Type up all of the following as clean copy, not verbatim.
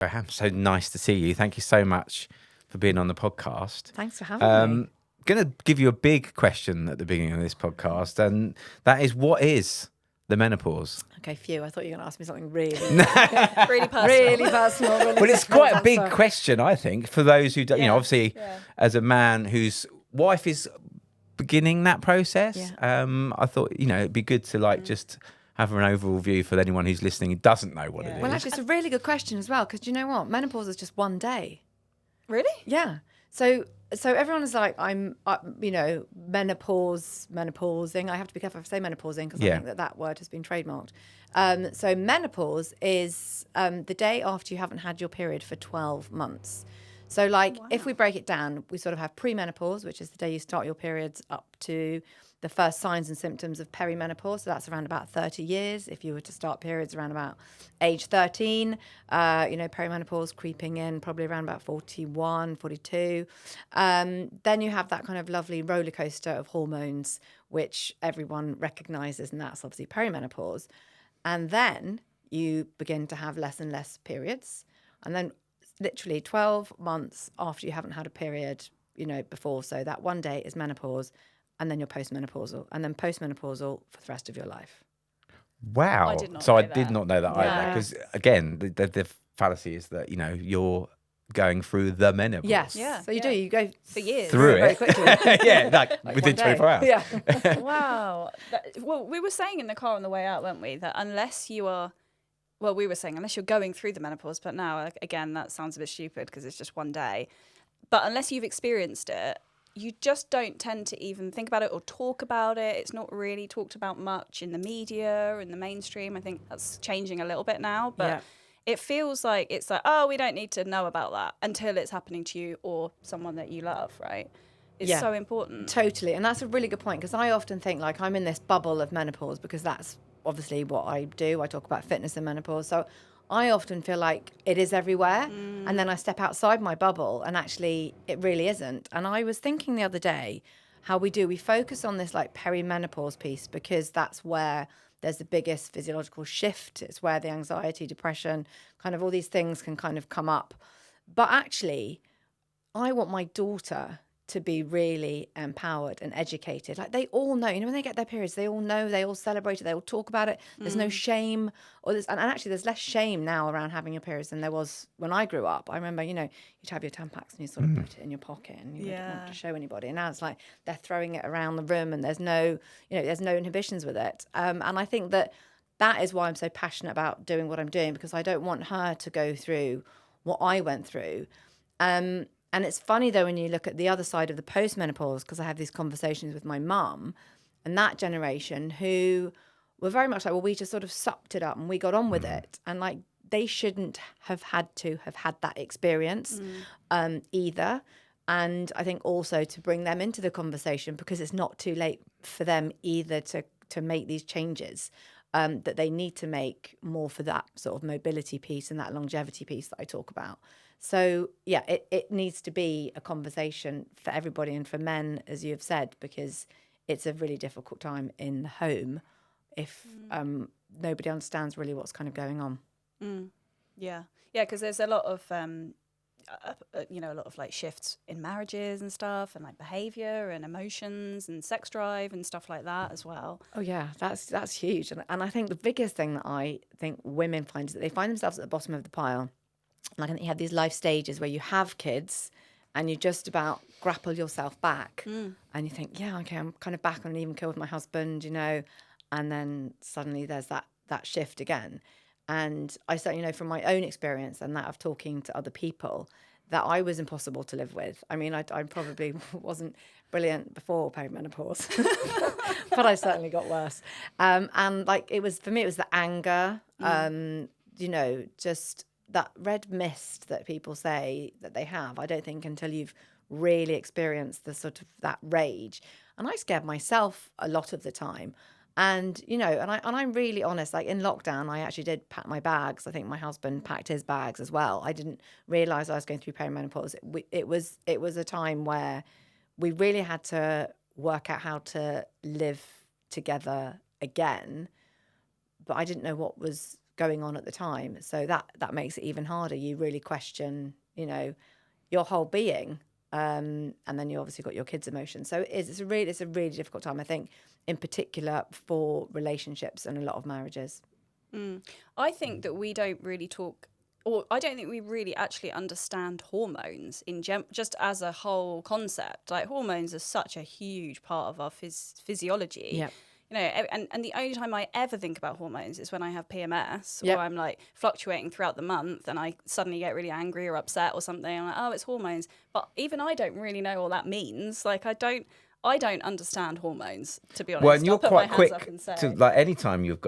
Rowe-Ham, so nice to see you. Thank you so much for being on the podcast. Thanks for having me. Going to give you a big question at the beginning of this podcast, and that is, what is the menopause? Okay, phew. I thought you were going to ask me something really, Really personal. really personal. Really Well, it's difficult quite a to big answer. question, I think, for those who don't, you know, Yeah, obviously as a man whose wife is beginning that process, I thought, you know, it'd be good to like just have an overall view for anyone who's listening who doesn't know what it is. Well, actually, it's a really good question as well, because do you know what? Menopause is just one day. Really? Yeah. So everyone is like, I'm, menopausing. I have to be careful if I say menopausing because I think that word has been trademarked. So menopause is the day after you haven't had your period for 12 months. So like if we break it down, we sort of have premenopause, which is the day you start your periods, up to the first signs and symptoms of perimenopause. So that's around about 30 years. If you were to start periods around about age 13, perimenopause creeping in probably around about 41, 42. Then you have that kind of lovely roller coaster of hormones, which everyone recognizes, and that's obviously perimenopause. And then you begin to have less and less periods. And then literally 12 months after you haven't had a period, before. So that one day is menopause, and then you're postmenopausal, and then postmenopausal for the rest of your life. Wow. I did not so know I that. did not know that either. Because again, the fallacy is that, you're going through the menopause. Yes. Yeah, So you do. You go For years. Through very it. quickly. like within one day. 24 hours. Yeah. Wow. Well, we were saying in the car on the way out, weren't we, that unless you are, well, we were saying unless you're going through the menopause, but now, again, that sounds a bit stupid because it's just one day. But unless you've experienced it, you just don't tend to even think about it or talk about it. It's not really talked about much in the media or in the mainstream. I think that's changing a little bit now, but it feels like it's like, oh, we don't need to know about that until it's happening to you or someone that you love, right? It's so important. Totally. And that's a really good point, because I often think like I'm in this bubble of menopause because that's obviously what I do. I talk about fitness and menopause. So I often feel like it is everywhere. And then I step outside my bubble and actually it really isn't. And I was thinking the other day how we focus on this like perimenopause piece because that's where there's the biggest physiological shift. It's where the anxiety, depression, kind of all these things can kind of come up. But actually, I want my daughter to be really empowered and educated. Like they all know, when they get their periods, they all know, they all celebrate it, they all talk about it. There's no shame, and actually there's less shame now around having your periods than there was when I grew up. I remember, you'd have your Tampax and you sort of put it in your pocket and you didn't want to show anybody. And now it's like they're throwing it around the room and there's no inhibitions with it. And I think that is why I'm so passionate about doing what I'm doing, because I don't want her to go through what I went through. And it's funny, though, when you look at the other side of the postmenopause, because I have these conversations with my mum and that generation who were very much like, well, we just sort of sucked it up and we got on with it. And like, they shouldn't have had that experience either. And I think also to bring them into the conversation, because it's not too late for them either to make these changes that they need to make more for that sort of mobility piece and that longevity piece that I talk about. So, yeah, it needs to be a conversation for everybody and for men, as you have said, because it's a really difficult time in the home if nobody understands really what's kind of going on. Yeah, because there's a lot of, a lot of like shifts in marriages and stuff, and like behaviour and emotions and sex drive and stuff like that as well. Oh, yeah, that's huge. And I think the biggest thing that I think women find is that they find themselves at the bottom of the pile. Like, I think you have these life stages where you have kids and you just about grapple yourself back and you think, yeah, okay, I'm kind of back on an even keel with my husband, and then suddenly there's that shift again. And I certainly know from my own experience and that of talking to other people that I was impossible to live with. I mean, I probably wasn't brilliant before perimenopause, but I certainly got worse. And like, for me, it was the anger, just that red mist that people say that they have. I don't think until you've really experienced the sort of that rage. And I scared myself a lot of the time. And, I'm really honest, like in lockdown, I actually did pack my bags. I think my husband packed his bags as well. I didn't realise I was going through perimenopause. It was a time where we really had to work out how to live together again. But I didn't know what was going on at the time. So that makes it even harder. You really question, your whole being. And then you obviously got your kids' emotions. So it's a really difficult time, I think, in particular for relationships and a lot of marriages. I think that we don't really talk, or I don't think we really actually understand hormones just as a whole concept. Like, hormones are such a huge part of our physiology. Yeah. And the only time I ever think about hormones is when I have PMS, Yep. or I'm like fluctuating throughout the month and I suddenly get really angry or upset or something. I'm like, oh, it's hormones. But even I don't really know what that means. Like, I don't understand hormones, to be honest. Well, and you're quite quick to to, like, anytime you're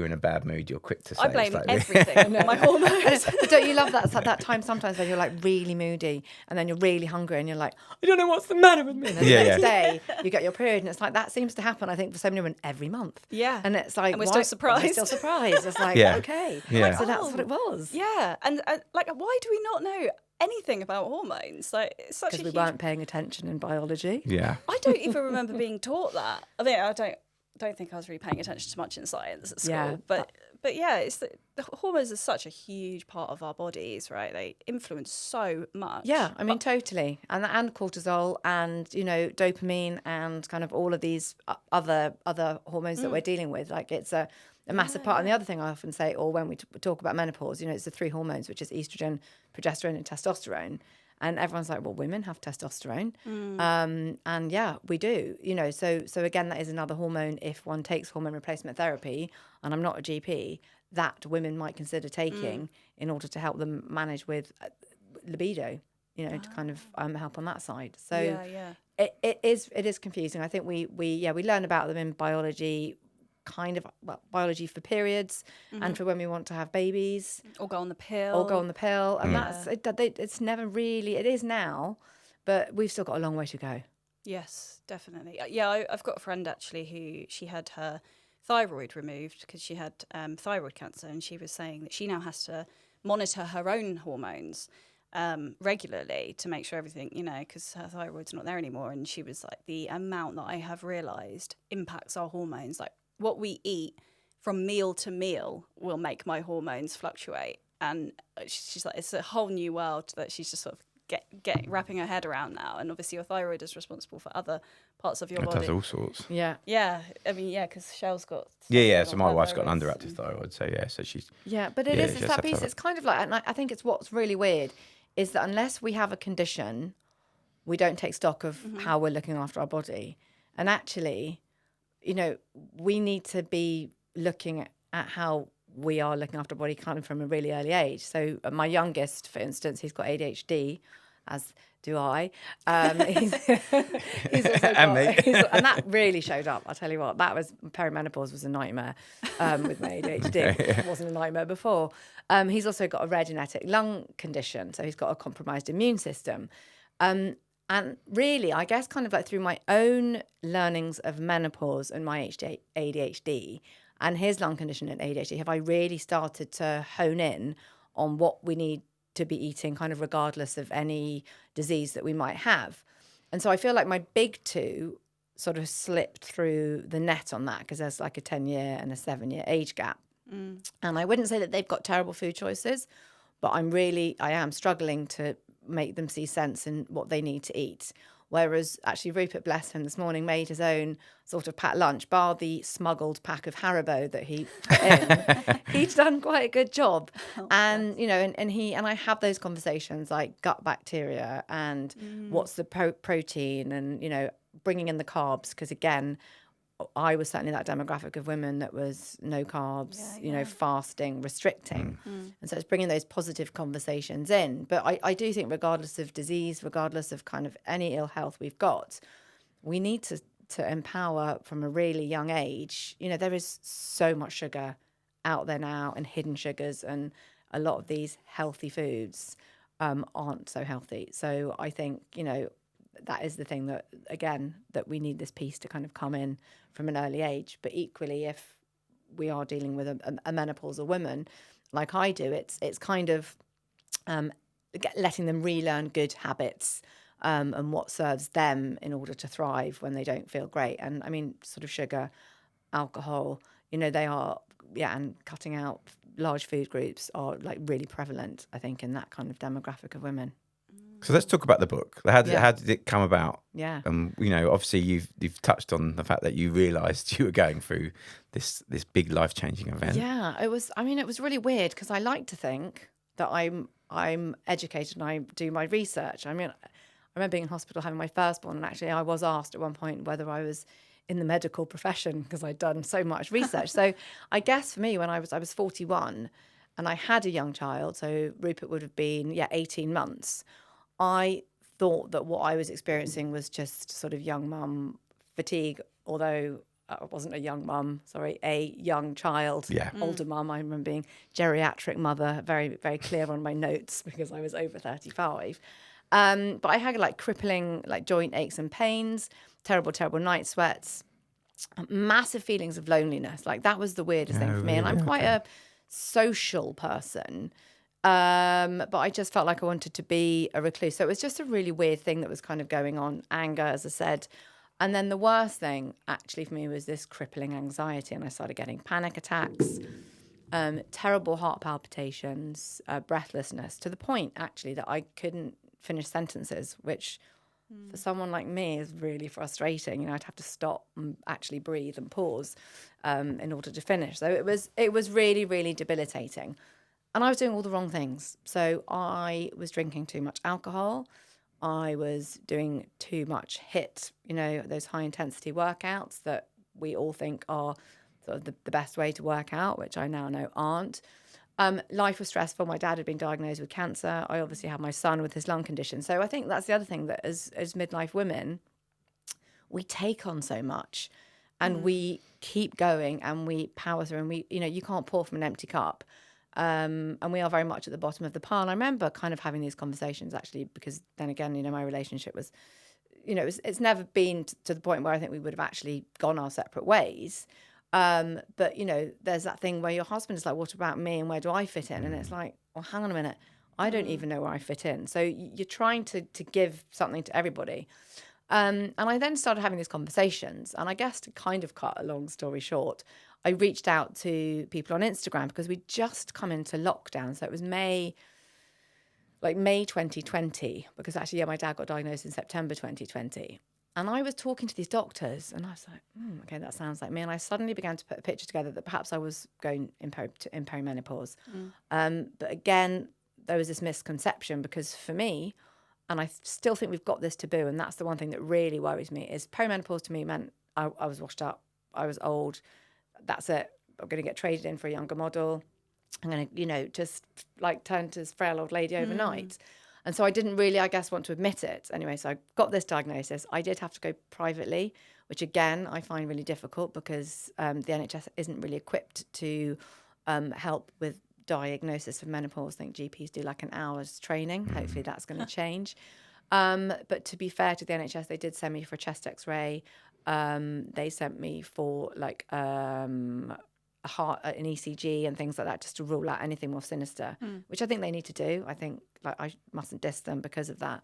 in a bad mood, you're quick to say. I blame it's like, everything on my hormones. But don't you love that? It's like that time sometimes when you're like really moody and then you're really hungry and you're like, I don't know what's the matter with me. And then the next day you get your period, and it's like that seems to happen, I think, for so many women every month. Yeah. And it's like, And we're still surprised. We're still surprised. It's like, Yeah. okay. Yeah. So that's what it was. Yeah. And like, why do we not know anything about hormones? Like, it's such a Because we huge... weren't paying attention in biology. Yeah. I don't even remember being taught that. I mean, I don't think I was really paying attention to much in science at school. Yeah, But yeah, it's the hormones are such a huge part of our bodies, right? They influence so much. Yeah, I mean, totally. And cortisol and, dopamine and kind of all of these other hormones that we're dealing with. Like, it's a massive part. And the other thing I often say, or when we talk about menopause, it's the 3 hormones, which is estrogen, progesterone and testosterone. And everyone's like, well, women have testosterone. And yeah, we do, so again, that is another hormone. If one takes hormone replacement therapy, and I'm not a GP, that women might consider taking in order to help them manage with libido, to kind of help on that side. So it is confusing. I think we learn about them in biology, kind of biology for periods and for when we want to have babies or go on the pill, and it's never really, it is now, but we've still got a long way to go. Yes, definitely. I've got a friend actually who she had her thyroid removed because she had thyroid cancer, and she was saying that she now has to monitor her own hormones regularly to make sure everything, because her thyroid's not there anymore. And she was like, the amount that I have realised impacts our hormones, like what we eat from meal to meal will make my hormones fluctuate. And she's like, it's a whole new world that she's just sort of wrapping her head around now. And obviously your thyroid is responsible for other parts of your body. It does all sorts. Yeah. Yeah. I mean, because Shell's got... Yeah. So my wife's got an underactive thyroid. So yeah, so she's... Yeah, but it's that piece. It's kind of like, and I think it's what's really weird is that unless we have a condition, we don't take stock of how we're looking after our body. And actually, we need to be looking at how we are looking after our body kind of from a really early age. So my youngest, for instance, he's got ADHD, as do I. He's also got, and that really showed up. I'll tell you what, perimenopause was a nightmare with my ADHD. It wasn't a nightmare before. He's also got a rare genetic lung condition, so he's got a compromised immune system. And really, I guess kind of like through my own learnings of menopause and my ADHD and his lung condition and ADHD, have I really started to hone in on what we need to be eating kind of regardless of any disease that we might have. And so I feel like my big 2 sort of slipped through the net on that because there's like a 10-year and a 7-year age gap. And I wouldn't say that they've got terrible food choices, but I am struggling to make them see sense in what they need to eat. Whereas actually Rupert, bless him, this morning made his own sort of packed lunch, bar the smuggled pack of Haribo that he put in. He's done quite a good job. And, and I have those conversations like gut bacteria and what's the protein and, bringing in the carbs. Because again, I was certainly that demographic of women that was no carbs, fasting, restricting. And so it's bringing those positive conversations in. But I do think regardless of disease, regardless of kind of any ill health we've got, we need to empower from a really young age. There is so much sugar out there now and hidden sugars, and a lot of these healthy foods aren't so healthy. So I think, that is the thing that we need this piece to kind of come in from an early age. But equally, if we are dealing with a menopausal woman like I do, it's kind of letting them relearn good habits and what serves them in order to thrive when they don't feel great. And I mean, sort of sugar, alcohol, they are, and cutting out large food groups are like really prevalent, I think, in that kind of demographic of women. So let's talk about the book. How did it come about? Yeah. You know, obviously you've touched on the fact that you realised you were going through this big life-changing event. Yeah, it was really weird because I like to think that I'm educated and I do my research. I mean, I remember being in hospital having my firstborn, and actually I was asked at one point whether I was in the medical profession because I'd done so much research. So I guess for me, when I was 41 and I had a young child, so Rupert would have been 18 months. I thought that what I was experiencing was just sort of young mum fatigue, although I wasn't a young mum, a young child, older mum. I remember being geriatric mother, very, very clear on my notes because I was over 35. But I had like crippling like joint aches and pains, terrible, terrible night sweats, massive feelings of loneliness. Like that was the weirdest thing for me. And I'm quite a social person. But I just felt like I wanted to be a recluse. So it was just a really weird thing that was kind of going on. Anger, as I said. And then the worst thing actually for me was this crippling anxiety. And I started getting panic attacks, terrible heart palpitations, breathlessness, to the point actually that I couldn't finish sentences, which for someone like me is really frustrating. You know, I'd have to stop and actually breathe and pause in order to finish. So it was really, really debilitating. And I was doing all the wrong things. So I was drinking too much alcohol. I was doing too much HIIT, you know, those high intensity workouts that we all think are sort of the best way to work out, which I now know aren't. Life was stressful. My dad had been diagnosed with cancer. I obviously had my son with his lung condition. So I think that's the other thing, that as midlife women, we take on so much and we keep going and we power through, and we, you know, you can't pour from an empty cup. And we are very much at the bottom of the pile. And I remember kind of having these conversations actually, because then again, you know, my relationship was, you know, it's never been to the point where I think we would have actually gone our separate ways. But, you know, there's that thing where your husband is like, what about me and where do I fit in? And it's like, well, hang on a minute. I don't even know where I fit in. So you're trying to give something to everybody. And I then started having these conversations. And I guess to kind of cut a long story short, I reached out to people on Instagram because we'd just come into lockdown. So it was May 2020, because actually, my dad got diagnosed in September 2020. And I was talking to these doctors and I was like, okay, that sounds like me. And I suddenly began to put a picture together that perhaps I was going in perimenopause. But again, there was this misconception because for me, and I still think we've got this taboo, and that's the one thing that really worries me, is perimenopause to me meant I was washed up, I was old, that's it. I'm going to get traded in for a younger model. I'm going to, you know, just like turn to this frail old lady overnight. And so I didn't really, I guess, want to admit it. Anyway, so I got this diagnosis. I did have to go privately, which again, I find really difficult because the NHS isn't really equipped to help with diagnosis of menopause. I think GPs do like an hour's training. Hopefully that's going to change. But to be fair to the NHS, they did send me for a chest x-ray. They sent me for like a heart, an ECG and things like that, just to rule out anything more sinister, which I think they need to do. I think like I mustn't diss them because of that.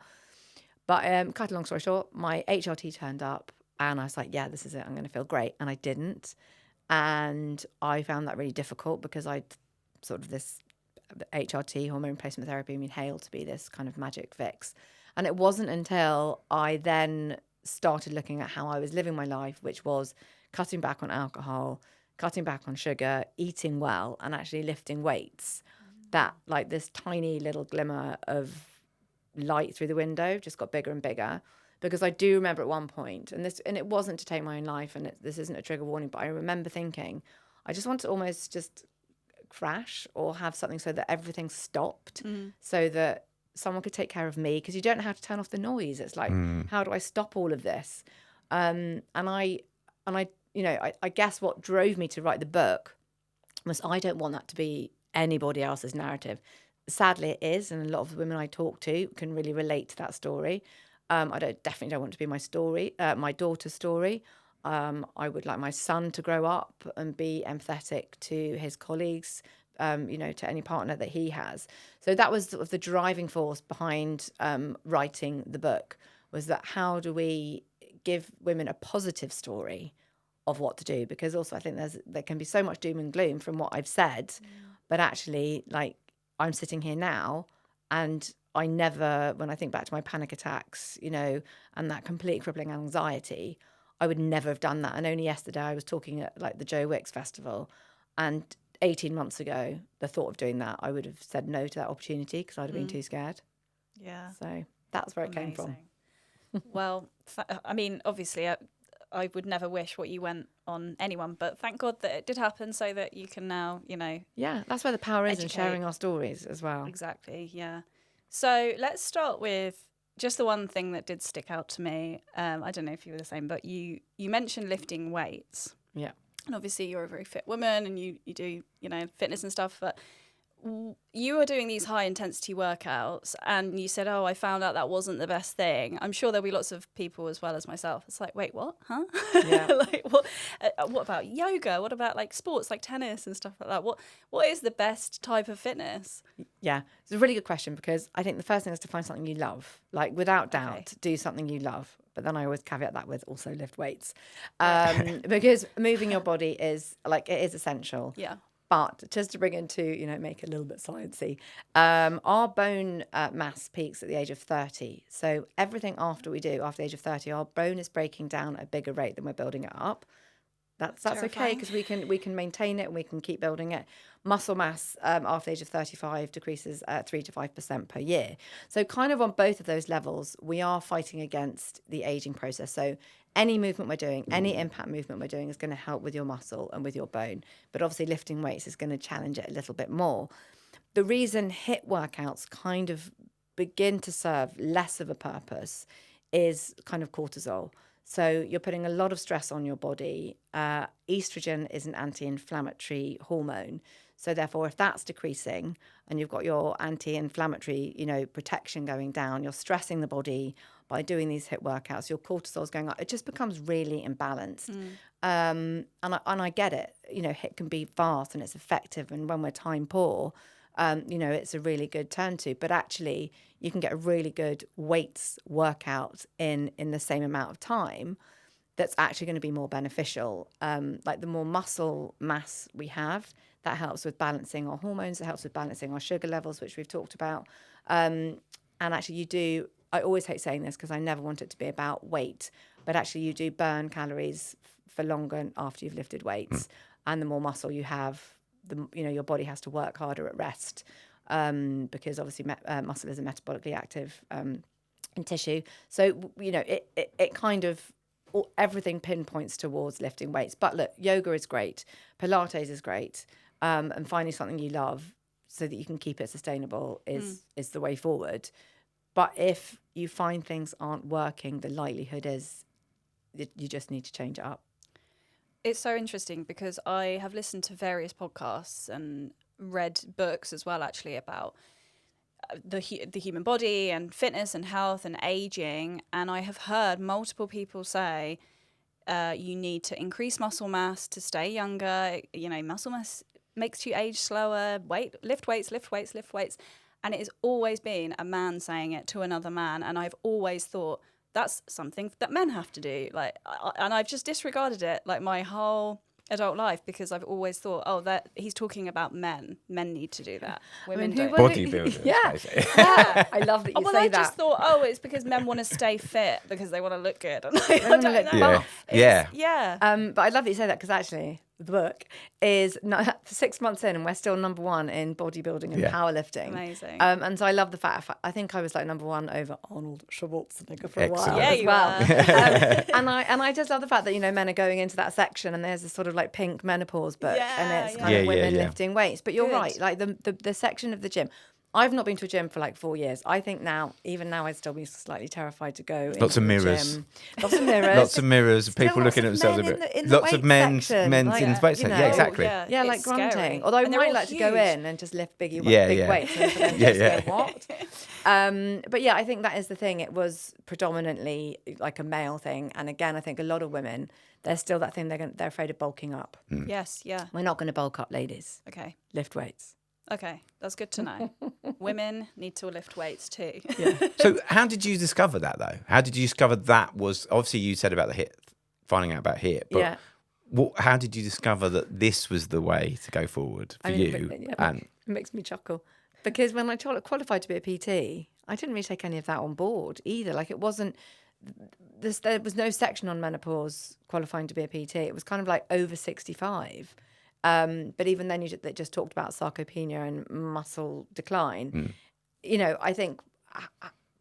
But cut a long story short, my HRT turned up and I was like, yeah, this is it. I'm going to feel great. And I didn't. And I found that really difficult because I'd sort of this HRT, hormone replacement therapy, been hailed to be this kind of magic fix. And it wasn't until I then started looking at how I was living my life, which was cutting back on alcohol, cutting back on sugar, eating well, and actually lifting weights, that like this tiny little glimmer of light through the window just got bigger and bigger. Because I do remember at one point, and it wasn't to take my own life, and this isn't a trigger warning, but I remember thinking, I just want to almost just crash or have something so that everything stopped, so that someone could take care of me, because you don't know how to turn off the noise. It's like, how do I stop all of this? And I, you know, I guess what drove me to write the book was I don't want that to be anybody else's narrative. Sadly, it is, and a lot of the women I talk to can really relate to that story. I definitely don't want to be my story, my daughter's story. I would like my son to grow up and be empathetic to his colleagues, you know, to any partner that he has. So that was sort of the driving force behind writing the book, was that how do we give women a positive story of what to do? Because also I think there can be so much doom and gloom from what I've said, But actually, like, I'm sitting here now, and I never, when I think back to my panic attacks, you know, and that complete crippling anxiety, I would never have done that. And only yesterday I was talking at like the Joe Wicks festival, and 18 months ago, the thought of doing that, I would have said no to that opportunity because I'd have been too scared. Yeah. So that's where it came from. Well, I mean, obviously, I would never wish what you went on anyone, but thank God that it did happen so that you can now, you know. Yeah, that's where the power is in educate. sharing our stories as well. Exactly, yeah. So let's start with just the one thing that did stick out to me. I don't know if you were the same, but you mentioned lifting weights. Yeah. And obviously you're a very fit woman and you do, you know, fitness and stuff, but you were doing these high intensity workouts and you said, oh, I found out that wasn't the best thing. I'm sure there'll be lots of people as well as myself. It's like, wait, what? Huh? Yeah. Like, what about yoga? What about like sports like tennis and stuff like that? What is the best type of fitness? Yeah, it's a really good question because I think the first thing is to find something you love. Like, without doubt, do something you love. But then I always caveat that with also lift weights. Because moving your body is, like, it is essential. Yeah. But just to bring into, you know, make it a little bit sciencey, our bone mass peaks at the age of 30. So everything after the age of 30, our bone is breaking down at a bigger rate than we're building it up. That's okay because we can maintain it and we can keep building it. Muscle mass after the age of 35 decreases 3 to 5% per year. So kind of on both of those levels, we are fighting against the aging process. So any movement we're doing, any impact movement we're doing is going to help with your muscle and with your bone. But obviously lifting weights is going to challenge it a little bit more. The reason HIIT workouts kind of begin to serve less of a purpose is kind of cortisol. So you're putting a lot of stress on your body. Estrogen is an anti-inflammatory hormone. So therefore, if that's decreasing and you've got your anti-inflammatory, you know, protection going down, you're stressing the body by doing these HIIT workouts, your cortisol's going up. It just becomes really imbalanced. And I get it. You know, HIIT can be fast and it's effective. And when we're time poor, you know, it's a really good turn to. But actually, you can get a really good weights workout in the same amount of time that's actually going to be more beneficial. Like the more muscle mass we have, that helps with balancing our hormones. It helps with balancing our sugar levels, which we've talked about. And actually I always hate saying this because I never want it to be about weight, but actually you do burn calories for longer after you've lifted weights. And the more muscle you have, your body has to work harder at rest because obviously muscle is a metabolically active tissue. So, you know, it kind of, everything pinpoints towards lifting weights. But look, yoga is great. Pilates is great. And finding something you love so that you can keep it sustainable is the way forward. But if you find things aren't working, the likelihood is that you just need to change it up. It's so interesting because I have listened to various podcasts and read books as well, actually, about the human body and fitness and health and aging. And I have heard multiple people say you need to increase muscle mass to stay younger. You know, muscle mass makes you age slower. Lift weights. And it has always been a man saying it to another man. And I've always thought that's something that men have to do. And I've just disregarded it like my whole adult life because I've always thought, that he's talking about men. Men need to do that. Women don't. Bodybuilders. Yeah. I love that you say that. I just thought, it's because men want to stay fit because they want to look good. And I don't know. Yeah. But I love that you say that because actually the book is 6 months in and we're still number one in bodybuilding and powerlifting. Amazing. And so I love the fact, I think I was like number one over Arnold Schwarzenegger for a while Yeah, as you well. And I just love the fact that, you know, men are going into that section and there's this sort of like pink menopause book and it's kind of women lifting weights. But you're right, like the section of the gym. I've not been to a gym for like 4 years. I think even now I'd still be slightly terrified to go. Lots of mirrors. Gym. Lots of mirrors. Lots of mirrors. People looking at themselves. Lots of men's in the weight section. Yeah, exactly. Yeah, like grunting. Scary. Although I might like to go in and just lift big weights. And then go, what? But yeah, I think that is the thing. It was predominantly like a male thing. And again, I think a lot of women, there's still that thing they're afraid of bulking up. Yes, yeah. We're not going to bulk up, ladies. Okay. Lift weights. Okay, that's good to know. Women need to lift weights too. So how did you discover that though? How did you discover that was, obviously you said about the HIIT, finding out about HIIT, but how did you discover that this was the way to go forward for you? It makes me chuckle because when I qualified to be a PT, I didn't really take any of that on board either. Like it wasn't. There was no section on menopause qualifying to be a PT. It was kind of like over 65. But even then, they just talked about sarcopenia and muscle decline. You know, I think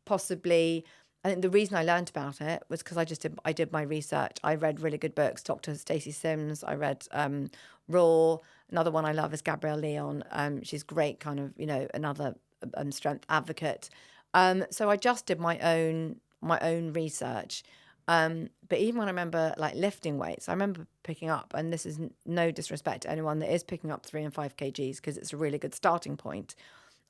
possibly. I think the reason I learned about it was because I did my research. I read really good books. Dr. Stacey Sims. I read Raw. Another one I love is Gabrielle Leon. She's great, kind of, you know, another strength advocate. So I just did my own research. But even when I remember like lifting weights, I remember picking up, and this is no disrespect to anyone that is picking up 3 and 5 kgs because it's a really good starting point.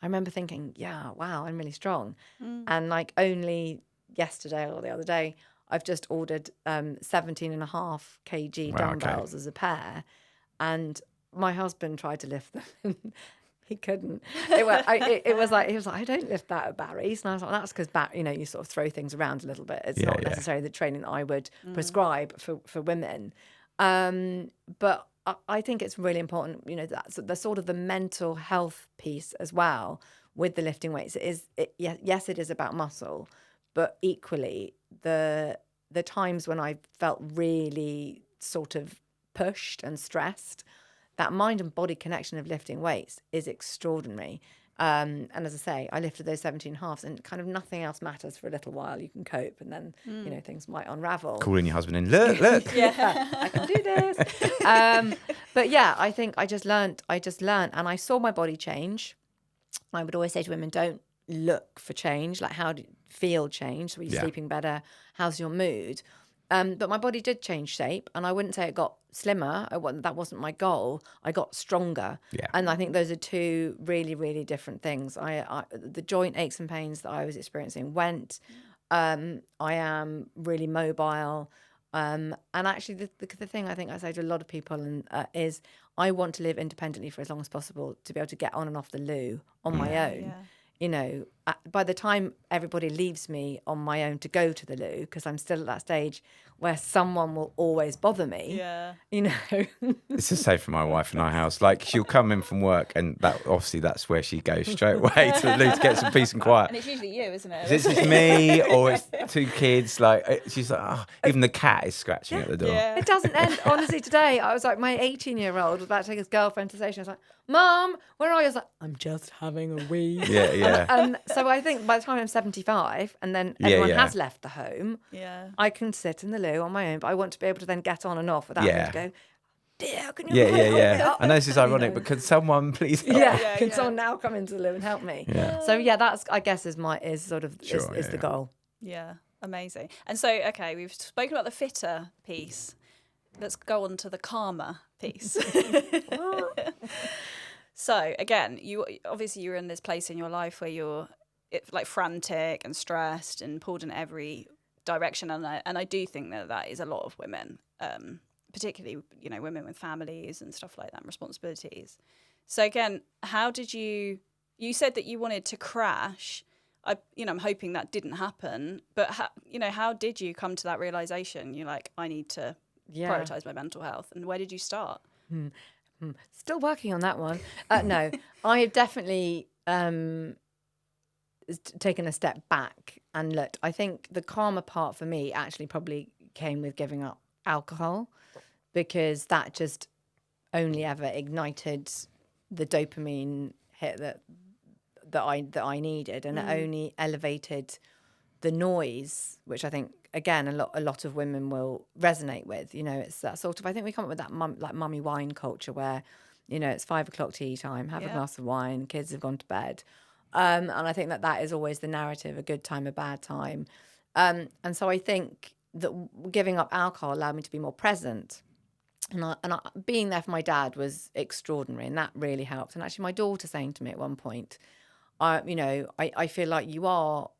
I remember thinking, yeah, wow, I'm really strong. And like only yesterday or the other day, I've just ordered 17.5 kg dumbbells as a pair. And my husband tried to lift them. He couldn't. It was like, he was like, I don't lift that at Barry's. And I was like, that's because, you know, you sort of throw things around a little bit. It's not necessarily the training that I would prescribe for women. But I think it's really important, you know, that's the sort of the mental health piece as well with the lifting weights. Yes, it is about muscle, but equally the times when I felt really sort of pushed and stressed, that mind and body connection of lifting weights is extraordinary. And as I say, I lifted those 17.5s and kind of nothing else matters for a little while. You can cope and then, you know, things might unravel. Calling your husband in, look. Yeah, I can do this. But yeah, I think I just learned and I saw my body change. I would always say to women, don't look for change. Like, how do you feel change? So are you sleeping better? How's your mood? But my body did change shape, and I wouldn't say it got slimmer. That wasn't my goal. I got stronger. Yeah. And I think those are two really, really different things. The joint aches and pains that I was experiencing went. I am really mobile. And actually, the thing I think I say to a lot of people is I want to live independently for as long as possible to be able to get on and off the loo on my own. Yeah. You know, by the time everybody leaves me on my own to go to the loo, because I'm still at that stage where someone will always bother me. Yeah. You know. It's the same for my wife in our house. Like, she'll come in from work, and that's where she goes straight away to the loo to get some peace and quiet. And it's usually you, isn't it? It's me or it's 2 kids. Like, she's like, oh, even the cat is scratching at the door. Yeah. It doesn't end. Honestly, today I was like, my 18-year-old was about to take his girlfriend to the station. I was like, Mom, where are you? I was like, I'm just having a wee. Yeah. And so I think by the time I'm 75 and then everyone has left the home, I can sit in the loo on my own, but I want to be able to then get on and off without having to go, dear, can you help me up? I know this is ironic, but can someone please help? Can someone now come into the loo and help me? Yeah. So that's, I guess, is the goal. Yeah, amazing. And so, okay, we've spoken about the fitter piece. Let's go on to the calmer piece. So again, you obviously you're in this place in your life where you're like frantic and stressed and pulled in every direction, and I do think that is a lot of women, particularly, you know, women with families and stuff like that, and responsibilities. So again, how did you said that you wanted to crash? I'm hoping that didn't happen, but how did you come to that realization? You're like, I need to prioritize my mental health, and where did you start? Still working on that one. No, I have definitely taken a step back and looked. I think the calmer part for me actually probably came with giving up alcohol, because that just only ever ignited the dopamine hit that I needed, and it only elevated the noise, which I think, again, a lot of women will resonate with. You know, it's that sort of, I think we come up with that mummy wine culture where, you know, it's 5 o'clock tea time, have a glass of wine, kids have gone to bed. And I think that is always the narrative, a good time, a bad time. And so I think that giving up alcohol allowed me to be more present. And being there for my dad was extraordinary, and that really helped. And actually my daughter saying to me at one point, I feel like you are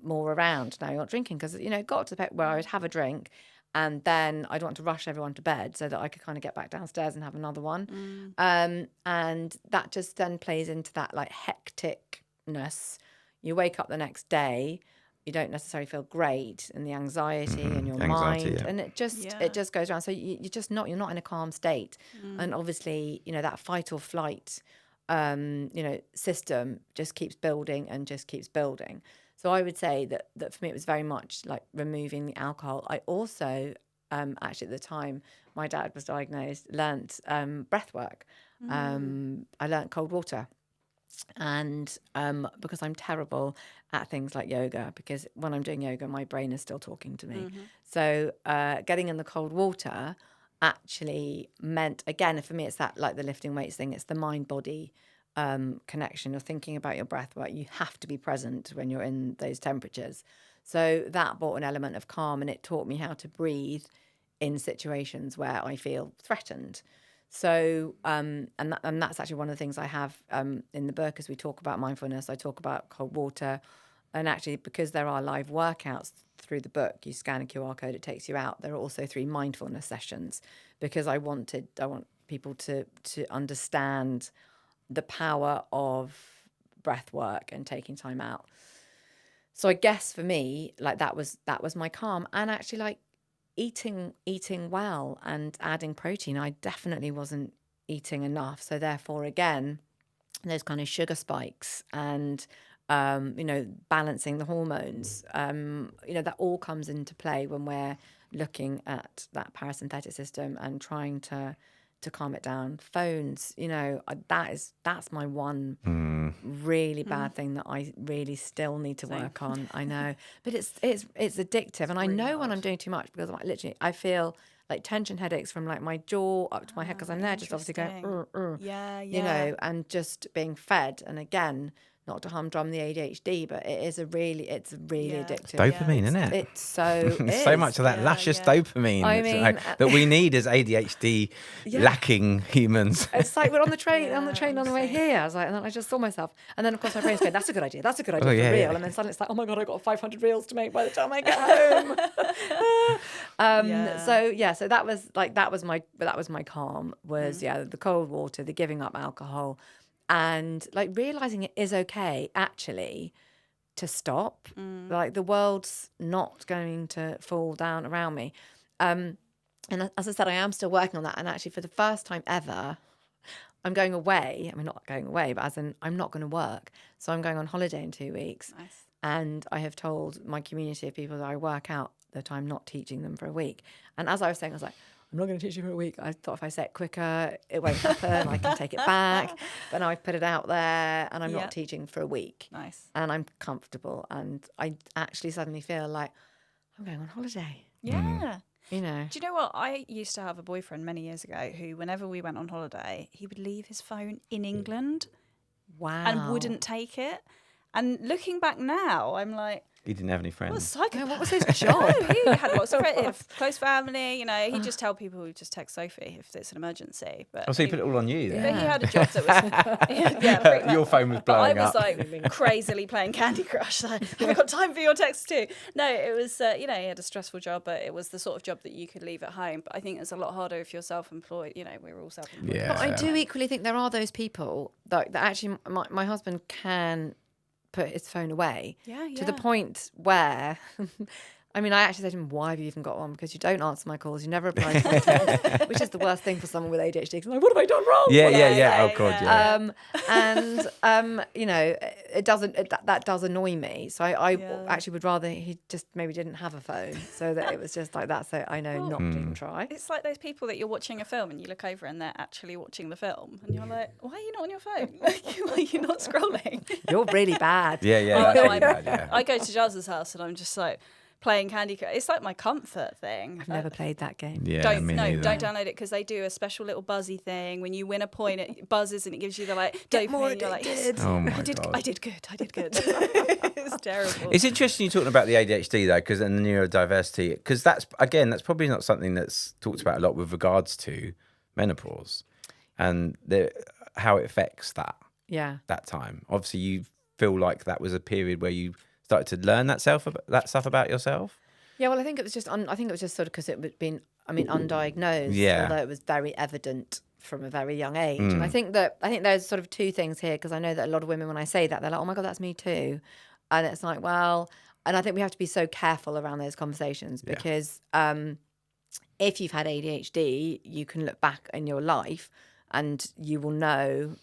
more around now, you're not drinking, because, you know, it got to the point where I would have a drink and then I'd want to rush everyone to bed so that I could kind of get back downstairs and have another one. And that just then plays into that like hecticness. You wake up the next day you don't necessarily feel great, and the anxiety and your Anxiety, mind, yeah. and it just goes around. So you're not in a calm state, and obviously, that fight or flight, system just keeps building and just keeps building. So I would say that for me, it was very much like removing the alcohol. I also, actually at the time my dad was diagnosed, learnt breath work. I learnt cold water. And because I'm terrible at things like yoga, because when I'm doing yoga, my brain is still talking to me. So getting in the cold water actually meant, again, for me, it's that, like the lifting weights thing, it's the mind-body connection. You're thinking about your breath work. You have to be present when you're in those temperatures. So that brought an element of calm, and it taught me how to breathe in situations where I feel threatened. So, and that's actually one of the things I have in the book as we talk about mindfulness. I talk about cold water, and actually, because there are live workouts through the book, you scan a QR code, it takes you out. There are also 3 mindfulness sessions, because I want people to understand the power of breath work and taking time out. So I guess for me, like that was my calm, and actually like eating well and adding protein. I definitely wasn't eating enough. So therefore, again, those kind of sugar spikes and, balancing the hormones, that all comes into play when we're looking at that parasympathetic system and trying to calm it down. Phones, that's my one really bad thing that I really still need to work on. I know, but it's addictive, and I know when I'm doing too much, because I feel like tension headaches from like my jaw up to my head, because I'm there just obviously going, and just being fed. And again, not to humdrum the ADHD, but it's really addictive. Dopamine, isn't it? It's so so much of that luscious dopamine that we need as ADHD lacking humans. It's like we're on the train on the way here. I was like, and then I just saw myself, and then of course my brain's going, "That's a good idea. That's a good idea for real." Yeah. And then suddenly it's like, "Oh my god, I got 500 reels to make by the time I get home." So that was my calm, was the cold water, the giving up alcohol. And like realizing it is okay actually to stop. Like the world's not going to fall down around me. And as I said, I am still working on that. And actually, for the first time ever, I'm going away. I mean, not going away, but as in I'm not going to work. So I'm going on holiday in 2 weeks. Nice. And I have told my community of people that I work out that I'm not teaching them for a week. And as I was saying, I was like, I'm not going to teach you for a week. I thought if I say it quicker, it won't happen. I can take it back. But now I've put it out there, and I'm not teaching for a week. Nice. And I'm comfortable. And I actually suddenly feel like I'm going on holiday. Yeah. Do you know what? I used to have a boyfriend many years ago who, whenever we went on holiday, he would leave his phone in England. Wow. And wouldn't take it. And looking back now, I'm like, he didn't have any friends. What was his job? He had lots of friends, close family. He'd just tell people who just text Sophie if it's an emergency. But so he put it all on you then? But he had a job that was your phone was blowing up. But I was like crazily playing Candy Crush. Like, I've got time for your texts too. No, it was he had a stressful job, but it was the sort of job that you could leave at home. But I think it's a lot harder if you're self-employed. We're all self-employed. Yeah. But I do equally think there are those people that actually my husband can put his phone away to the point where I mean, I actually said to him, "Why have you even got one? Because you don't answer my calls, you never reply to my texts," which is the worst thing for someone with ADHD. Because I'm like, what have I done wrong? Yeah. Oh god, it doesn't. That does annoy me. So I actually would rather he just maybe didn't have a phone, so that it was just like that. So I know not to even try. It's like those people that you're watching a film and you look over and they're actually watching the film, and you're like, "Why are you not on your phone? Why are you not scrolling? You're really bad." I go to Jazz's house and I'm just like playing Candy Crush. It's like my comfort thing. I've never played that game. Yeah, don't download it, because they do a special little buzzy thing. When you win a point, it buzzes and it gives you the like dopamine. You're like, yes, oh my God. I did good. It's terrible. It's interesting you're talking about the ADHD though, because and the neurodiversity, because that's probably not something that's talked about a lot with regards to menopause and how it affects that time. Obviously, you feel like that was a period where you started to learn that stuff about yourself. Yeah, well, I think it was just sort of because it had been, undiagnosed, although it was very evident from a very young age. And I think there's sort of two things here, because I know that a lot of women, when I say that, they're like, "Oh my God, that's me too," and it's like, well, And I think we have to be so careful around those conversations because if you've had ADHD, you can look back in your life and you will know.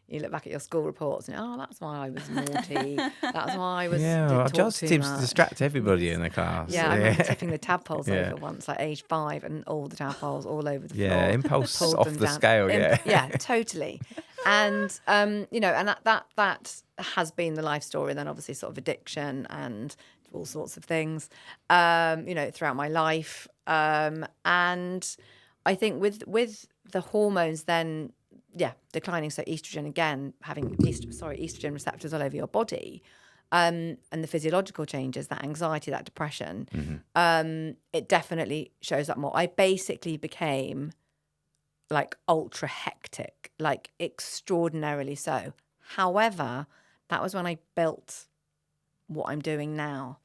You look back at your school reports and that's why I was naughty. That's why I was I talk just too seems to much. distract everybody in the class. Yeah, I remember tipping the tadpoles over once, like age 5, and all the tadpoles all over the floor. Yeah, impulse pulled off them the down. scale. Yeah, totally. And and that has been the life story. And then obviously sort of addiction and all sorts of things, throughout my life. And I think with the hormones then, declining. So estrogen again, having estrogen receptors all over your body, and the physiological changes, that anxiety, that depression, it definitely shows up more. I basically became like ultra hectic, like extraordinarily so. However, that was when I built what I'm doing now.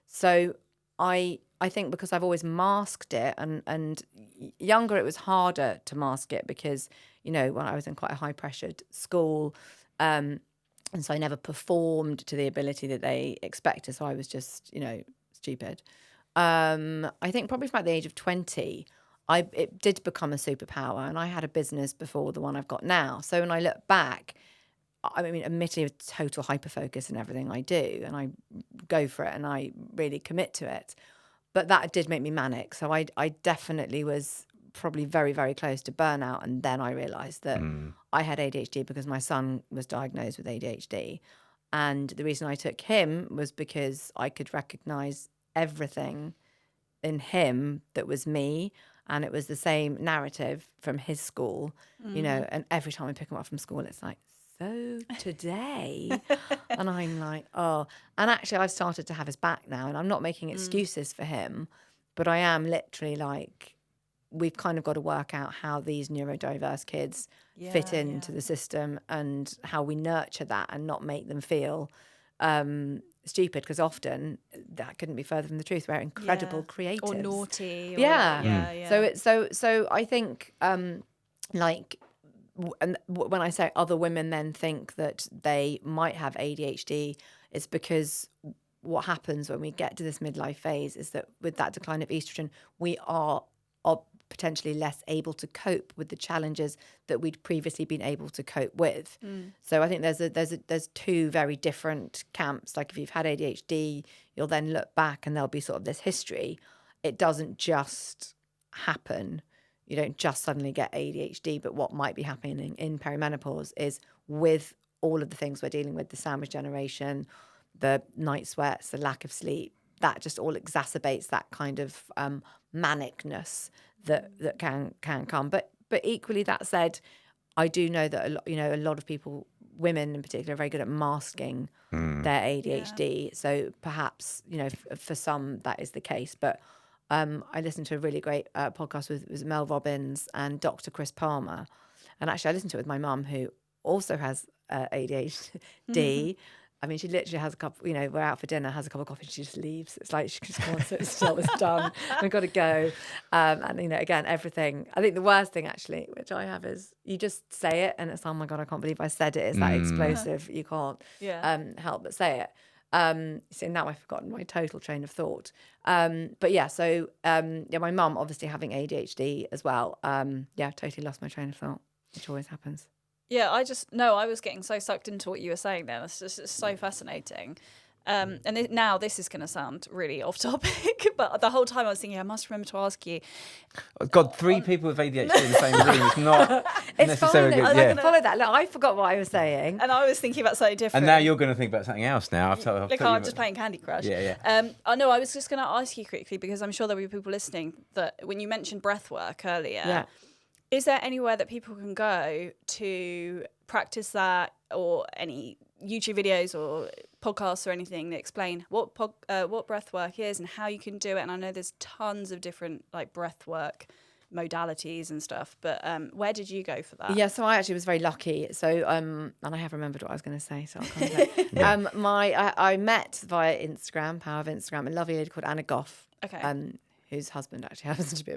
So I think because I've always masked it, and younger it was harder to mask it because, when I was in quite a high pressured school, and so I never performed to the ability that they expected. So I was just, stupid. I think probably from about the age of 20, it did become a superpower, and I had a business before the one I've got now. So when I look back, I mean, admittedly, with total hyperfocus in everything I do, and I go for it, and I really commit to it. But that did make me manic. So I definitely was probably very, very close to burnout. And then I realised that I had ADHD because my son was diagnosed with ADHD. And the reason I took him was because I could recognise everything in him that was me. And it was the same narrative from his school, and every time I pick him up from school, it's like, so today, and I'm like, and actually I've started to have his back now, and I'm not making excuses for him, but I am literally like, we've kind of got to work out how these neurodiverse kids fit into the system and how we nurture that and not make them feel stupid, because often that couldn't be further from the truth. We're incredible creatives or naughty. So I think and when I say other women then think that they might have ADHD, it's because what happens when we get to this midlife phase is that with that decline of estrogen, we are potentially less able to cope with the challenges that we'd previously been able to cope with. So I think there's two very different camps. Like if you've had ADHD, you'll then look back and there'll be sort of this history. It doesn't just happen. You don't just suddenly get ADHD, but what might be happening in perimenopause is, with all of the things we're dealing with, the sandwich generation, the night sweats, the lack of sleep, that just all exacerbates that kind of manicness that can come. But equally, that said, I do know that a lot of people, women in particular, are very good at masking their ADHD. So perhaps for some that is the case, but. I listened to a really great podcast with Mel Robbins and Dr. Chris Palmer. And actually, I listened to it with my mum, who also has ADHD. I mean, she literally has a cup, we're out for dinner, has a cup of coffee, and she just leaves. It's like she just wants it till it's done. We've got to go. And, again, everything. I think the worst thing, actually, which I have, is you just say it and it's, oh, my God, I can't believe I said it. It's that explosive. You can't help but say it. So now I've forgotten my total train of thought. But yeah, so my mum obviously having ADHD as well. Totally lost my train of thought, which always happens. Yeah, I was getting so sucked into what you were saying there. It's so fascinating. Now this is going to sound really off topic, but the whole time I was thinking, I must remember to ask you. God, 3 people with ADHD in the same room is not necessarily good. I can follow that. Look, I forgot what I was saying. And I was thinking about something different. And now you're going to think about something else now. I'm just playing Candy Crush. I know, I was just going to ask you quickly, because I'm sure there'll be people listening, that when you mentioned breath work earlier, is there anywhere that people can go to practice that, or any YouTube videos or podcasts or anything that explain what breath work is and how you can do it? And I know there's tons of different like breath work modalities and stuff, but where did you go for that? Yeah, so I actually was very lucky. So and I have remembered what I was going to say, so I'll come to it. I met via Instagram, power of Instagram, a lovely lady called Anna Goff. Okay. Whose husband actually happens to be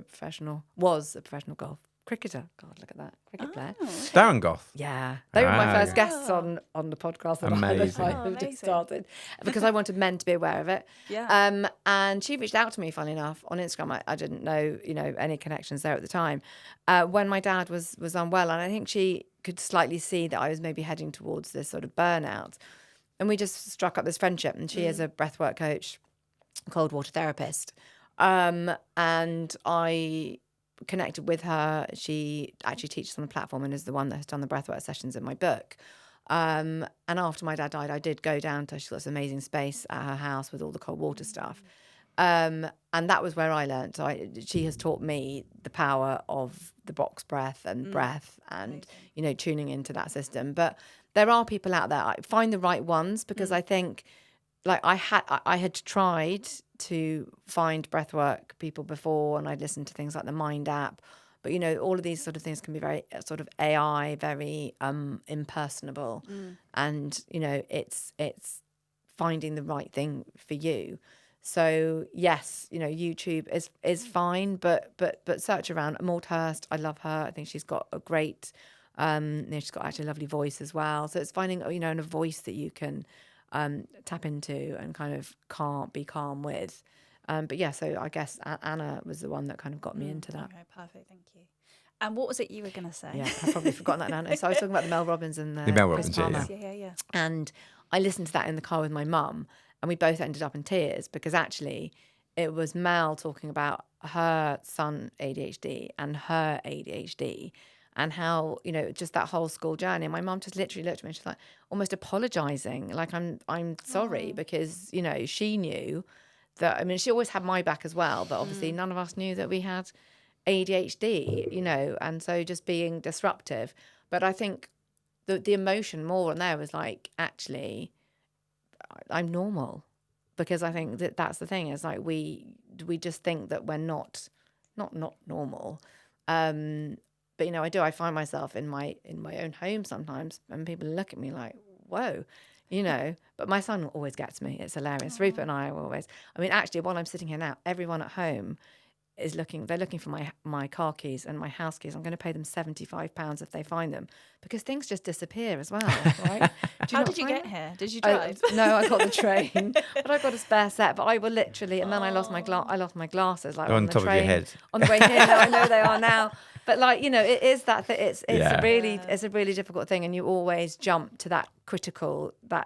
was a professional golf cricketer. God, look at that. Cricket player. Darren Goff. Yeah. They were my Ah. first guests on the podcast that Amazing. I have Amazing. just started because I wanted men to be aware of it. Yeah. And she reached out to me, funnily enough, on Instagram. I didn't know, any connections there at the time. When my dad was unwell, and I think she could slightly see that I was maybe heading towards this sort of burnout. And we just struck up this friendship. And she is a breathwork coach, cold water therapist. And I connected with her. She actually teaches on the platform and is the one that has done the breathwork sessions in my book. And after my dad died, I did go down to, she's got this amazing space at her house with all the cold water stuff. And that was where I learned. So she has taught me the power of the box breath and breath and, tuning into that system. But there are people out there. I find the right ones because I think like I had tried to find breathwork people before, and I'd listened to things like the Mind app. But, all of these sort of things can be very sort of AI, very impersonable. And, it's finding the right thing for you. So, yes, YouTube is fine, but search around. Maud Hurst, I love her. I think she's got a great, she's got actually a lovely voice as well. So it's finding, a voice that you can tap into and kind of be calm with. But yeah, so I guess Anna was the one that kind of got me into that. Okay, perfect. Thank you. And what was it you were going to say? Yeah, I've probably forgotten that now. So I was talking about the Mel Robbins and the Mel Chris Robbins, Palmer. Yeah. And I listened to that in the car with my mum, and we both ended up in tears because actually it was Mel talking about her son ADHD and her ADHD and how, just that whole school journey. And my mum just literally looked at me and she's like almost apologising, like I'm sorry because, she knew that, I mean, she always had my back as well, but obviously none of us knew that we had ADHD, and so just being disruptive. But I think the emotion more on there was like, actually, I'm normal, because I think that's the thing. Is like we just think that we're not normal. But I find myself in my own home sometimes, and people look at me like, whoa, But my son always gets me. It's hilarious. Rupert and I are always. I mean, actually, while I'm sitting here now, everyone at home is looking. They're looking for my car keys and my house keys. I'm going to pay them £75 if they find them, because things just disappear as well, right? How did you get here? Did you drive? No, I got the train, but I got a spare set. But I will literally, and then I lost my glasses. Like They're on the top of your train, head. on the way here. No, I know they are now. But it is that it's Yeah. it's a really difficult thing, and you always jump to that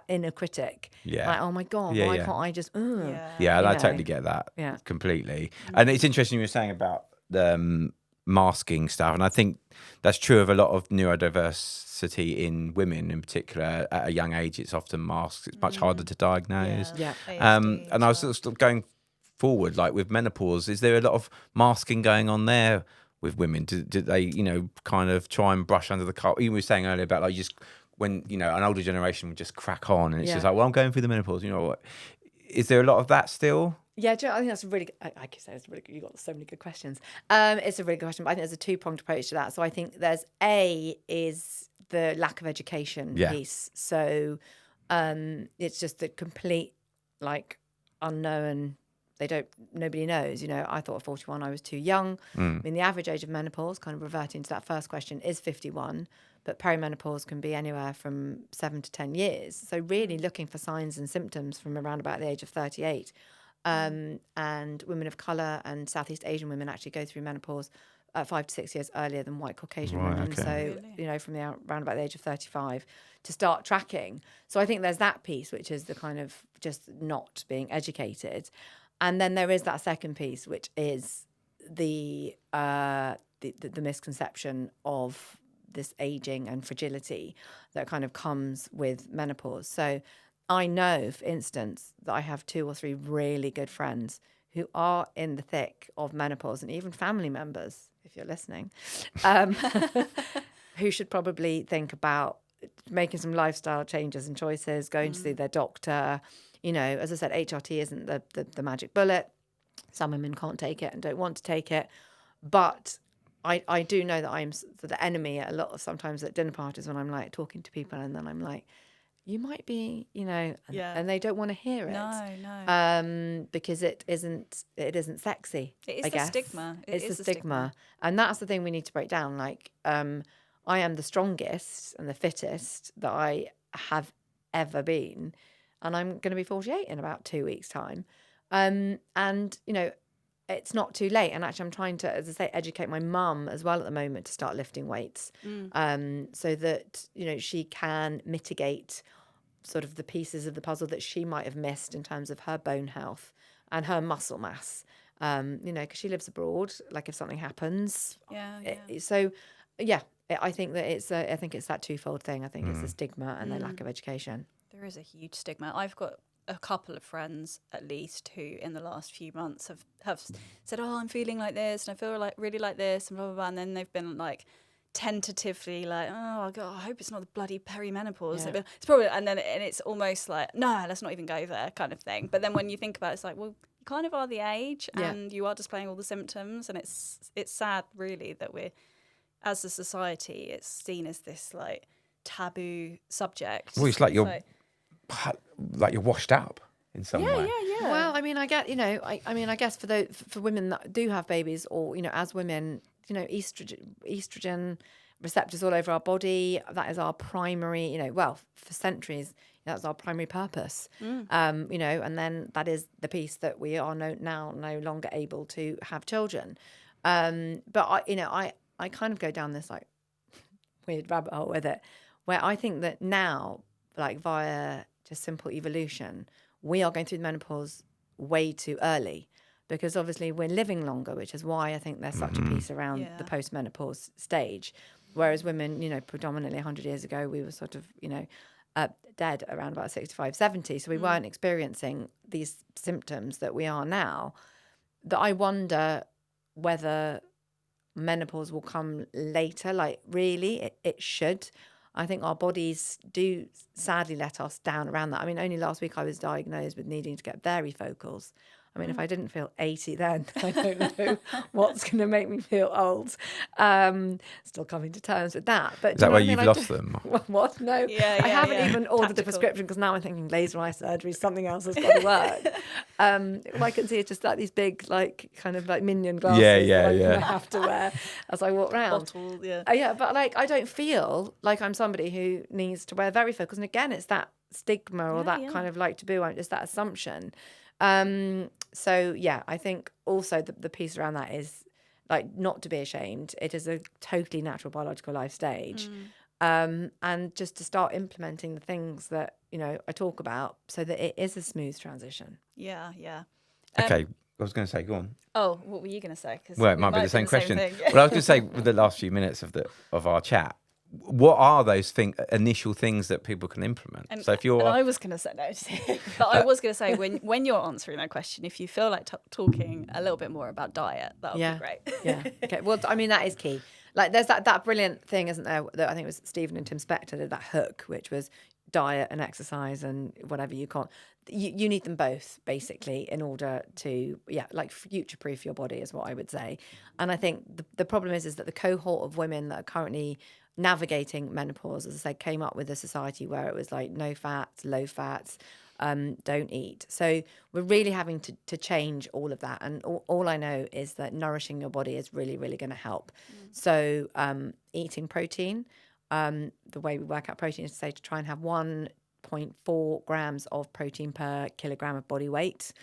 inner critic. Yeah. Like, oh my God, Yeah, why yeah. can't I just? Yeah, and I know. totally get that. Yeah. Completely. And it's interesting you were saying about the masking stuff, and I think that's true of a lot of neurodiversity in women in particular. At a young age, it's often masked. It's much harder to diagnose. Yeah. ADHD And I was sort of going forward, like with menopause, is there a lot of masking going on there with women? Do they, kind of try and brush under the carpet? You were saying earlier about like just when, an older generation would just crack on, and it's just like, well, I'm going through the menopause. What? Is there a lot of that still? Yeah, I think that's a really. I can say it's really good. You got so many good questions. It's a really good question, but I think there's a two-pronged approach to that. So I think there's is the lack of education piece. So it's just the complete unknown. Nobody knows. I thought at 41 I was too young. I mean, the average age of menopause, kind of reverting to that first question, is 51. But perimenopause can be anywhere from 7 to 10 years. So really looking for signs and symptoms from around about the age of 38. And women of colour and Southeast Asian women actually go through menopause 5 to 6 years earlier than white Caucasian women. Okay. So, from around about the age of 35 to start tracking. So I think there's that piece, which is the kind of just not being educated. And then there is that second piece, which is the misconception of this aging and fragility that kind of comes with menopause. So I know, for instance, that I have 2 or 3 really good friends who are in the thick of menopause, and even family members, if you're listening, who should probably think about making some lifestyle changes and choices, going to see their doctor. As I said, HRT isn't the magic bullet. Some women can't take it and don't want to take it. But I do know that I'm the enemy a lot of sometimes at dinner parties when I'm like talking to people, and then I'm like, you might be, and Yeah. they don't want to hear it. No. Because it isn't sexy. It is I the guess. stigma. It's the stigma. And that's the thing we need to break down. Like, I am the strongest and the fittest that I have ever been, and I'm going to be 48 in about 2 weeks' time. And it's not too late. And actually, I'm trying to, as I say, educate my mum as well at the moment to start lifting weights, so that she can mitigate sort of the pieces of the puzzle that she might have missed in terms of her bone health and her muscle mass. Because she lives abroad. Like if something happens, I think that it's that twofold thing. I think it's the stigma and the lack of education. There is a huge stigma. I've got a couple of friends at least who in the last few months have said, oh, I'm feeling like this and I feel like really like this and blah, blah, blah. And then they've been like tentatively like, oh God, I hope it's not the bloody perimenopause. Yeah. It's probably, and it's almost like, no, let's not even go there kind of thing. But then when you think about it, it's like, well, you kind of are the age and you are displaying all the symptoms. And it's sad really that we're, as a society, it's seen as this like taboo subject. Well, it's like you're washed up in some way. Yeah. Well, I mean, I get, I guess for women that do have babies, or as women, estrogen receptors all over our body. That is our primary, for centuries, that's our primary purpose. And then that is the piece that we are now no longer able to have children. But I kind of go down this like weird rabbit hole with it, where I think that now, like via just simple evolution, we are going through the menopause way too early, because obviously we're living longer, which is why I think there's such a piece around the post-menopause stage. Whereas women, predominantly 100 years ago, we were sort of, dead around about 65, 70. So we weren't experiencing these symptoms that we are now. That I wonder whether menopause will come later. Like really, it should. I think our bodies do sadly let us down around that. I mean, only last week I was diagnosed with needing to get varifocals. I mean, if I didn't feel 80 then, I don't know what's going to make me feel old. Still coming to terms with that. But is that why you've lost them? What? No. I haven't even ordered the prescription, because now I'm thinking laser eye surgery, something else has got to work. All I can see is just like these big, like kind of like minion glasses that I have to wear as I walk around. Bottle, but like I don't feel like I'm somebody who needs to wear varifocals. And again, it's that stigma or that kind of like taboo, it's that assumption. So I think also the piece around that is like not to be ashamed. It is a totally natural biological life stage. And just to start implementing the things that, I talk about so that it is a smooth transition. Yeah. Okay. I was going to say, go on. Oh, what were you going to say? Well, it might be the same question. Well, I was going to say, with the last few minutes of our chat, what are those initial things that people can implement? So if you're, I was going to say no, but I was going to say when you're answering that question, if you feel like talking a little bit more about diet, that would be great. Yeah. Okay. Well, I mean that is key. Like there's that brilliant thing, isn't there? That I think it was Stephen and Tim Spector did that hook, which was diet and exercise and whatever you can't. You need them both basically in order to like future-proof your body is what I would say. And I think the problem is that the cohort of women that are currently navigating menopause, as I said, came up with a society where it was like no fats, low fats, don't eat. So we're really having to change all of that. And all I know is that nourishing your body is really, really going to help. So eating protein, the way we work out protein is to say to try and have 1.4 grams of protein per kilogram of body weight.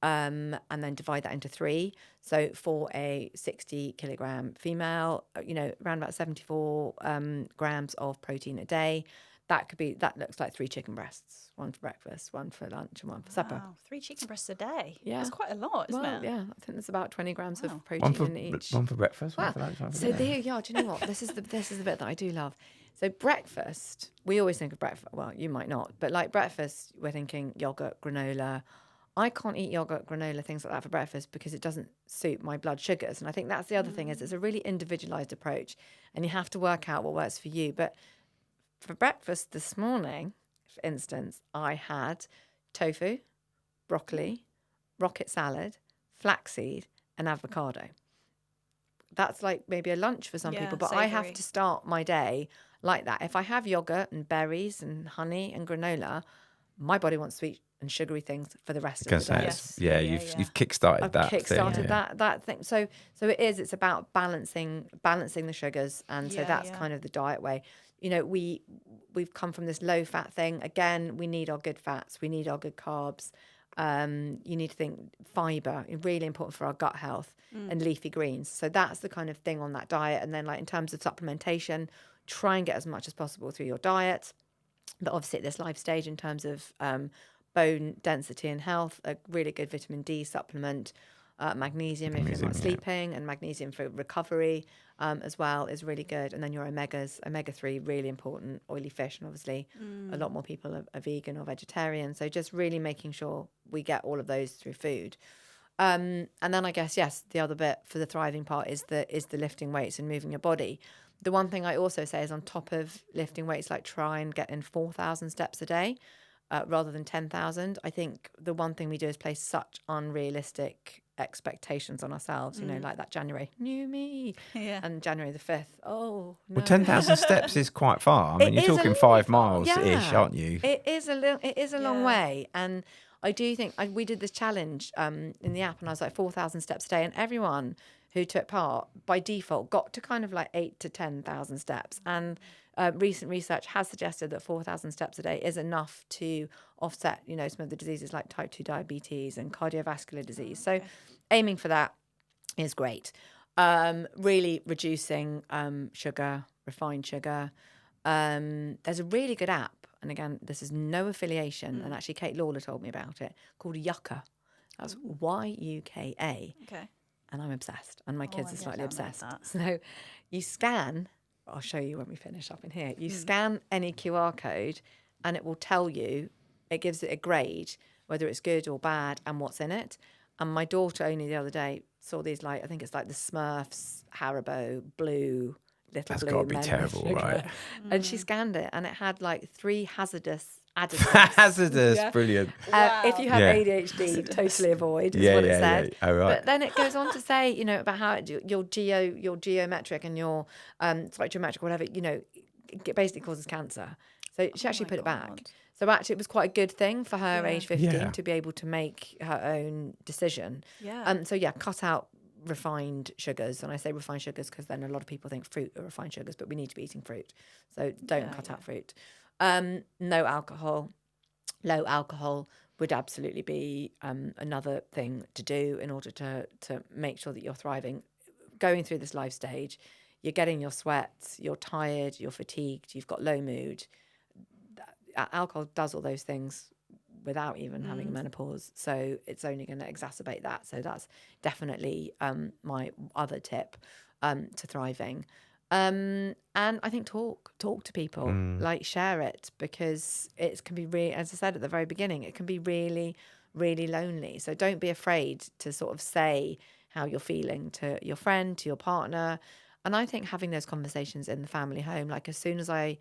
And then divide that into 3. So for a 60 kilogram female, around about 74 grams of protein a day. That looks like 3 chicken breasts, 1 for breakfast, 1 for lunch, and 1 for supper. Wow, 3 chicken breasts a day. Yeah, that's quite a lot, isn't it? Yeah, I think there's about 20 grams of protein in each. 1 for breakfast, 1 for lunch, 1 for dinner. So there you are. Do you know what? This is the bit that I do love. So breakfast, we always think of breakfast. Well, you might not, but like breakfast, we're thinking yogurt, granola. I can't eat yogurt, granola, things like that for breakfast because it doesn't suit my blood sugars. And I think that's the other thing is it's a really individualised approach and you have to work out what works for you. But for breakfast this morning, for instance, I had tofu, broccoli, rocket salad, flaxseed and avocado. That's like maybe a lunch for some people, but savoury. I have to start my day like that. If I have yogurt and berries and honey and granola, my body wants sweet and sugary things for the rest of the day. Yes. Yeah, Yeah, you've kickstarted I've that. kickstarted that thing. So it's about balancing the sugars, and so that's kind of the diet way. You know, we've come from this low fat thing. Again, we need our good fats, we need our good carbs. You need to think fiber, really important for our gut health, and leafy greens. So that's the kind of thing on that diet. And then, like, in terms of supplementation, try and get as much as possible through your diet. But obviously at this life stage, in terms of bone density and health, a really good vitamin D supplement, magnesium if you're not sleeping, and magnesium for recovery as well is really good. And then your omega-3, really important, oily fish, and obviously a lot more people are vegan or vegetarian. So just really making sure we get all of those through food. And then I guess, yes, the other bit for the thriving part is the lifting weights and moving your body. The one thing I also say is, on top of lifting weights, like, try and get in 4,000 steps a day rather than 10,000. I think the one thing we do is place such unrealistic expectations on ourselves, you know, like that January, new me, and January the 5th. Oh, no. Well, 10,000 steps is quite far. I mean, you're talking 5 miles-ish, aren't you? It is a long way. And I do think we did this challenge in the app, and I was like 4,000 steps a day, and everyone who took part by default got to kind of like 8,000 to 10,000 steps. And recent research has suggested that 4,000 steps a day is enough to offset, you know, some of the diseases like type 2 diabetes and cardiovascular disease. So aiming for that is great. Really reducing sugar, refined sugar. There's a really good app, and again, this is no affiliation, and actually Kate Lawler told me about it, called Yuka. That's Yuka. Okay. And I'm obsessed, and my kids are slightly obsessed. So you scan, I'll show you when we finish up in here. You scan any QR code, and it will tell you, it gives it a grade, whether it's good or bad, and what's in it. And my daughter only the other day saw these, like, I think it's like the Smurfs, Haribo, blue, little That's blue. got to be men terrible, sugar. right? And she scanned it, and it had like 3 hazardous additives. Hazardous, brilliant. If you have ADHD, totally avoid, is what it said. Oh, right. But then it goes on to say, you know, about how your geometric and your psychometric, whatever, you know, it basically causes cancer. So she actually put it back. So actually, it was quite a good thing for her, age 15, to be able to make her own decision. So cut out refined sugars. And I say refined sugars because then a lot of people think fruit are refined sugars, but we need to be eating fruit. So don't cut out fruit. No alcohol. Low alcohol would absolutely be another thing to do in order to make sure that you're thriving. Going through this life stage, you're getting your sweats, you're tired, you're fatigued, you've got low mood. Alcohol does all those things without even having menopause, so it's only going to exacerbate that. So that's definitely my other tip to thriving. And I think talk to people, like, share it, because it can be really, as I said at the very beginning, it can be really, really lonely. So don't be afraid to sort of say how you're feeling to your friend, to your partner. And I think having those conversations in the family home, like, as soon as I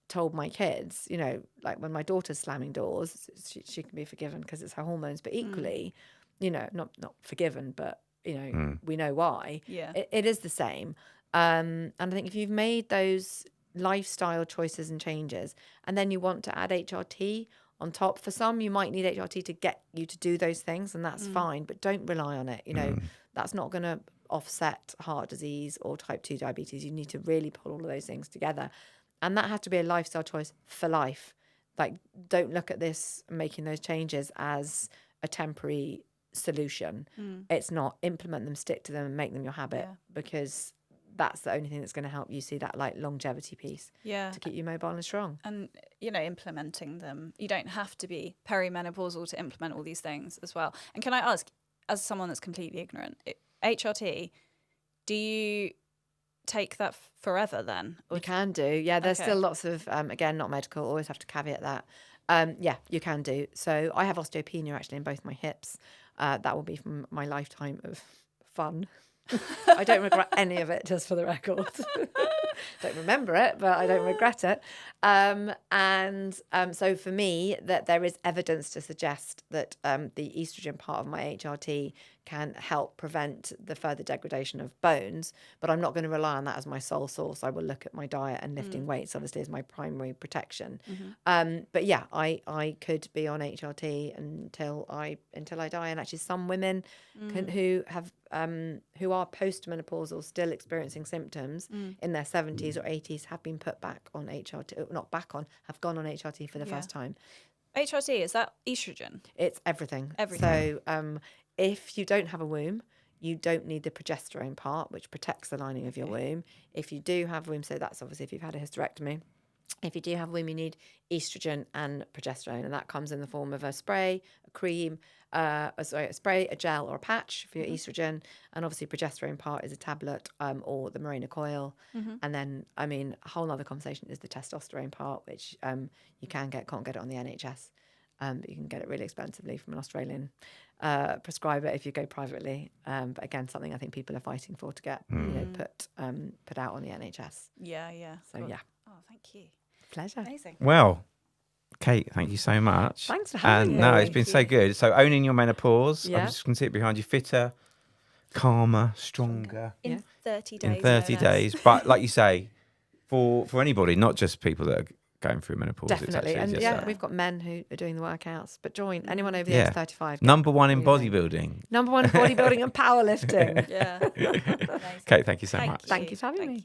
told my kids, you know, like when my daughter's slamming doors, she can be forgiven because it's her hormones, but equally, you know, not forgiven, but, you know, we know why. It is the same. And I think if you've made those lifestyle choices and changes, and then you want to add HRT on top, for some you might need HRT to get you to do those things, and that's fine, but don't rely on it. You know, that's not going to offset heart disease or type 2 diabetes. You need to really pull all of those things together. And that has to be a lifestyle choice for life. Like, don't look at this, making those changes, as a temporary solution. It's not. Implement them, stick to them, and make them your habit, because that's the only thing that's going to help you see that, like, longevity piece to keep you mobile and strong. And, you know, implementing them. You don't have to be perimenopausal to implement all these things as well. And can I ask, as someone that's completely ignorant, HRT, do you take that forever then? You can do. Yeah, there's still lots of, again, not medical, always have to caveat that. Yeah, you can do. So I have osteopenia actually in both my hips. That will be from my lifetime of fun. I don't regret any of it, just for the record. Don't remember it, but I don't regret it. So for me, that there is evidence to suggest that the estrogen part of my HRT can help prevent the further degradation of bones, but I'm not going to rely on that as my sole source. I will look at my diet and lifting weights, obviously, as my primary protection. But yeah, I could be on HRT until I die. And actually, some women who are postmenopausal, still experiencing symptoms in their 70s or 80s, have been put back on HRT. Not back on, have gone on HRT for the first time. HRT, is that estrogen? It's everything. Everything. So if you don't have a womb, you don't need the progesterone part, which protects the lining of your womb. If you do have a womb, so that's obviously if you've had a hysterectomy. If you do have a womb, you need estrogen and progesterone, and that comes in the form of a spray, a cream, a spray, a gel, or a patch for your estrogen. And obviously, progesterone part is a tablet or the Mirena coil. And then, I mean, a whole other conversation is the testosterone part, which you can't get it on the NHS. But you can get it really expensively from an Australian prescriber if you go privately. But again, something I think people are fighting for to get put out on the NHS. Yeah. So Cool. yeah. Oh, thank you. Pleasure. Amazing. Well, Kate, thank you so much. Thanks for having me. No, it's been so good. So owning your menopause, Yeah. I'm just going to see it behind you, fitter, calmer, stronger. In 30 days. In 30 days. But like you say, for anybody, not just people that are going through menopause. Definitely. It's And actually we've got men who are doing the workouts, but join anyone over the age of 35. Number one in Amazing. bodybuilding. Number one in bodybuilding and powerlifting. Yeah. Amazing. Kate, thank you so Thank much. Thank you for having Thank me. you.